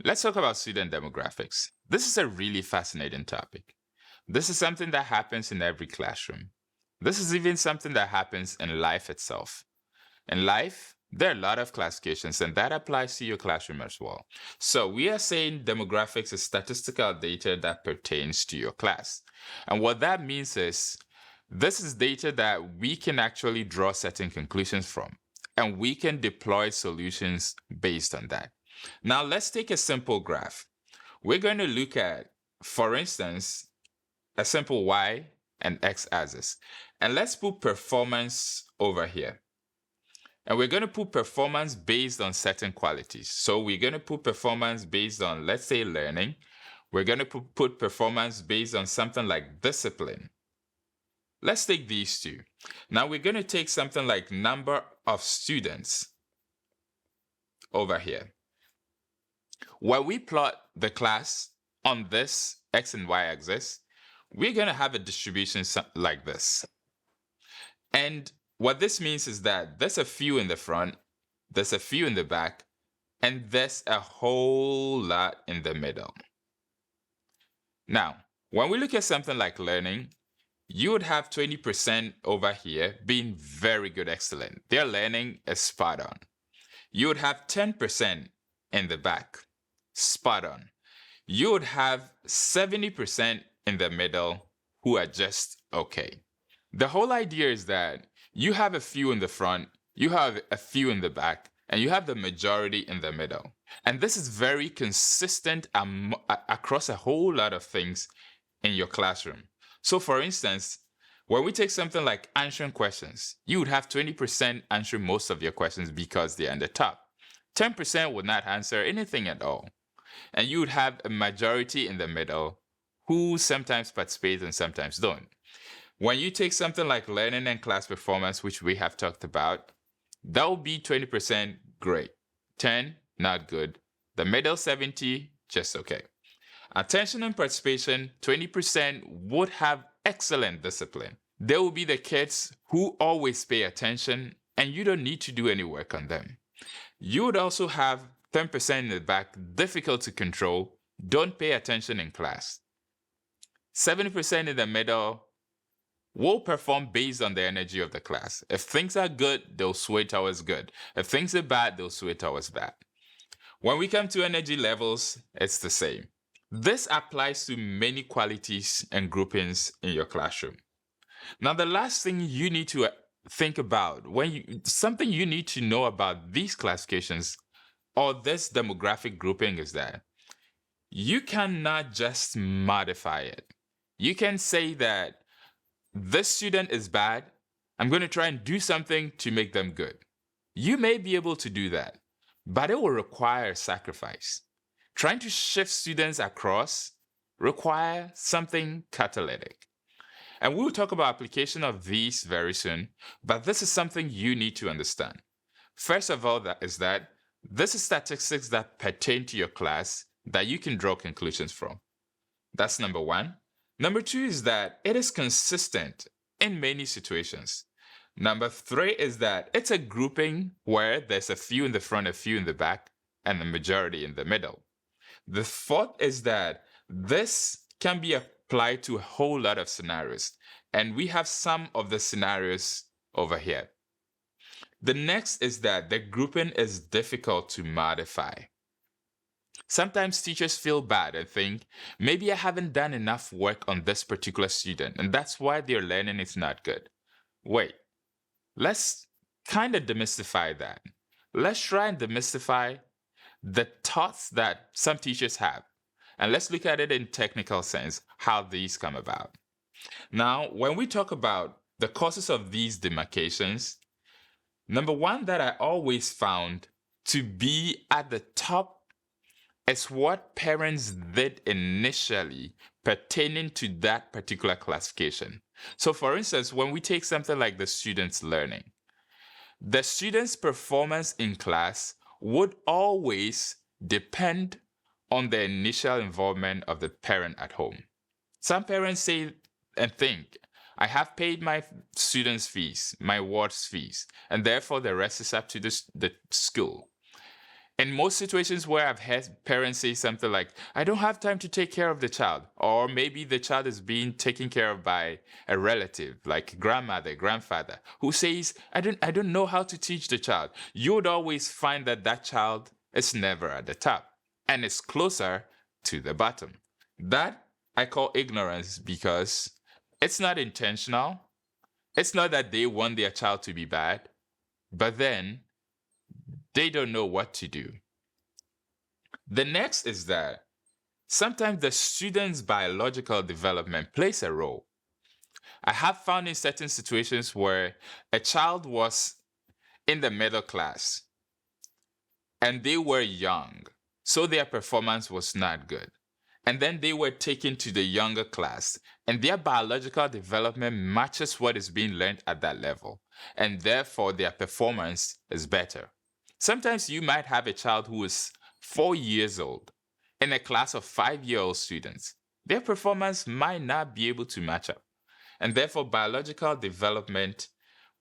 Let's talk about student demographics. This is a really fascinating topic. This is something that happens in every classroom. This is even something that happens in life itself. In life, there are a lot of classifications, and that applies to your classroom as well. So we are saying demographics is statistical data that pertains to your class. And what that means is this is data that we can actually draw certain conclusions from, and we can deploy solutions based on that. Now, let's take a simple graph. We're going to look at, for instance, a simple y and x axis. And let's put performance over here. And we're going to put performance based on certain qualities. So we're going to put performance based on, let's say, learning. We're going to put performance based on something like discipline. Let's take these two. Now we're going to take something like number of students over here. When we plot the class on this x and y axis, we're going to have a distribution like this. And what this means is that there's a few in the front, there's a few in the back, and there's a whole lot in the middle. Now, when we look at something like learning, you would have 20% over here being very good, excellent. Their learning is spot on. You would have 10% in the back, spot on. You would have 70% in the middle who are just okay. The whole idea is that you have a few in the front, you have a few in the back, and you have the majority in the middle. And this is very consistent across a whole lot of things in your classroom. So for instance, when we take something like answering questions, you would have 20% answer most of your questions because they're in the top. 10% would not answer anything at all. And you would have a majority in the middle who sometimes participate and sometimes don't. When you take something like learning and class performance, which we have talked about, that will be 20% great, 10 not good, the middle 70 just okay. Attention and participation, 20% would have excellent discipline. They will be the kids who always pay attention and you don't need to do any work on them. You would also have 10% in the back, difficult to control, don't pay attention in class. 70% in the middle will perform based on the energy of the class. If things are good, they'll sway towards good. If things are bad, they'll sway towards bad. When we come to energy levels, it's the same. This applies to many qualities and groupings in your classroom. Now, the last thing you need to think about, something you need to know about these classifications or this demographic grouping is that you cannot just modify it. You can say that this student is bad, I'm going to try and do something to make them good. You may be able to do that, but it will require sacrifice. Trying to shift students across require something catalytic. And we'll talk about application of these very soon, but this is something you need to understand. First of all, this is statistics that pertain to your class that you can draw conclusions from. That's number one. Number two is that it is consistent in many situations. Number three is that it's a grouping where there's a few in the front, a few in the back, and the majority in the middle. The fourth is that this can be applied to a whole lot of scenarios, and we have some of the scenarios over here. The next is that the grouping is difficult to modify. Sometimes teachers feel bad and think, maybe I haven't done enough work on this particular student, and that's why their learning is not good. Wait, let's kind of demystify that. Let's try and demystify the thoughts that some teachers have. And let's look at it in technical sense, how these come about. Now, when we talk about the causes of these demarcations, number one that I always found to be at the top is what parents did initially pertaining to that particular classification. So for instance, when we take something like the student's learning, the student's performance in class would always depend on the initial involvement of the parent at home. Some parents say and think, I have paid my students' fees, my ward's fees, and therefore the rest is up to the school. In most situations where I've heard parents say something like, I don't have time to take care of the child, or maybe the child is being taken care of by a relative, like grandmother, grandfather, who says, I don't know how to teach the child, you would always find that that child is never at the top and is closer to the bottom. That I call ignorance because it's not intentional. It's not that they want their child to be bad, but then they don't know what to do. The next is that sometimes the student's biological development plays a role. I have found in certain situations where a child was in the middle class and they were young, so their performance was not good. And then they were taken to the younger class, and their biological development matches what is being learned at that level, and therefore their performance is better. Sometimes you might have a child who is 4 years old in a class of 5-year-old students. Their performance might not be able to match up, and therefore biological development,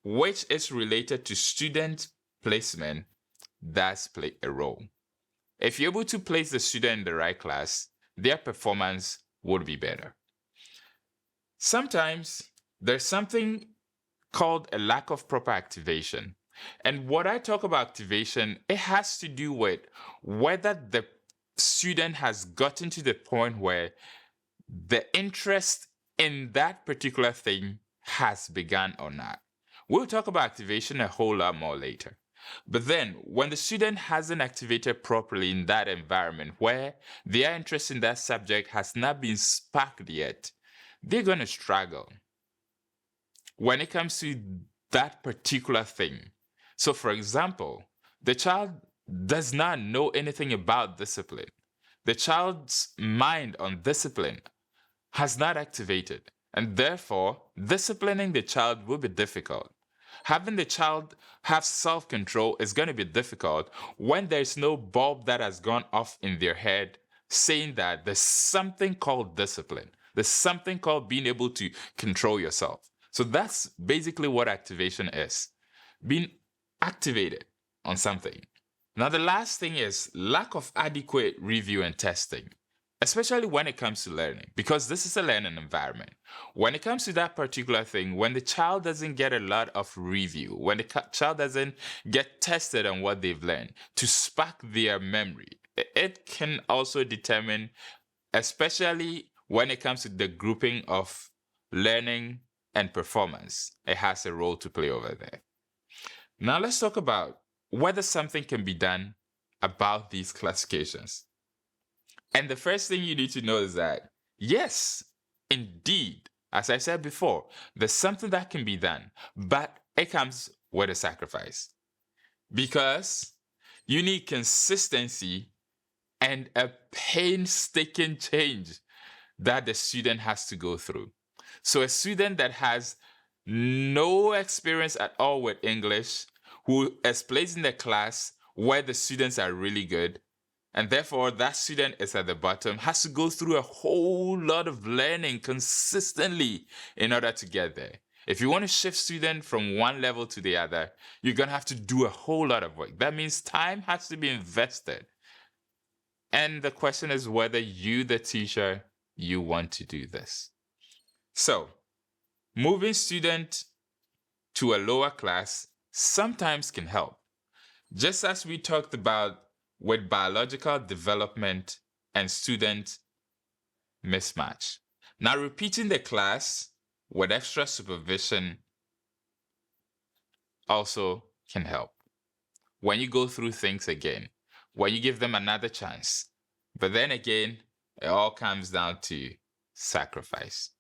which is related to student placement, does play a role. If you're able to place the student in the right class, their performance would be better. Sometimes there's something called a lack of proper activation. And what I talk about activation, it has to do with whether the student has gotten to the point where the interest in that particular thing has begun or not. We'll talk about activation a whole lot more later. But then, when the student hasn't activated properly in that environment where their interest in that subject has not been sparked yet, they're going to struggle when it comes to that particular thing. So, for example, the child does not know anything about discipline. The child's mind on discipline has not activated, and therefore, disciplining the child will be difficult. Having the child have self-control is going to be difficult when there's no bulb that has gone off in their head saying that there's something called discipline. There's something called being able to control yourself. So that's basically what activation is. Being activated on something. Now, the last thing is lack of adequate review and testing, especially when it comes to learning, because this is a learning environment. When it comes to that particular thing, when the child doesn't get a lot of review, when the child doesn't get tested on what they've learned to spark their memory, it can also determine, especially when it comes to the grouping of learning and performance, it has a role to play over there. Now let's talk about whether something can be done about these classifications. And the first thing you need to know is that, yes, indeed, as I said before, there's something that can be done, but it comes with a sacrifice. Because you need consistency and a painstaking change that the student has to go through. So a student that has no experience at all with English, who is placed in the class where the students are really good, and therefore that student is at the bottom, has to go through a whole lot of learning consistently in order to get there. If you want to shift student from one level to the other, you're going to have to do a whole lot of work. That means time has to be invested. And the question is whether you, the teacher, you want to do this. So, moving student to a lower class sometimes can help. Just as we talked about with biological development and student mismatch. Now, repeating the class with extra supervision also can help. When you go through things again, when you give them another chance. But then again, it all comes down to sacrifice.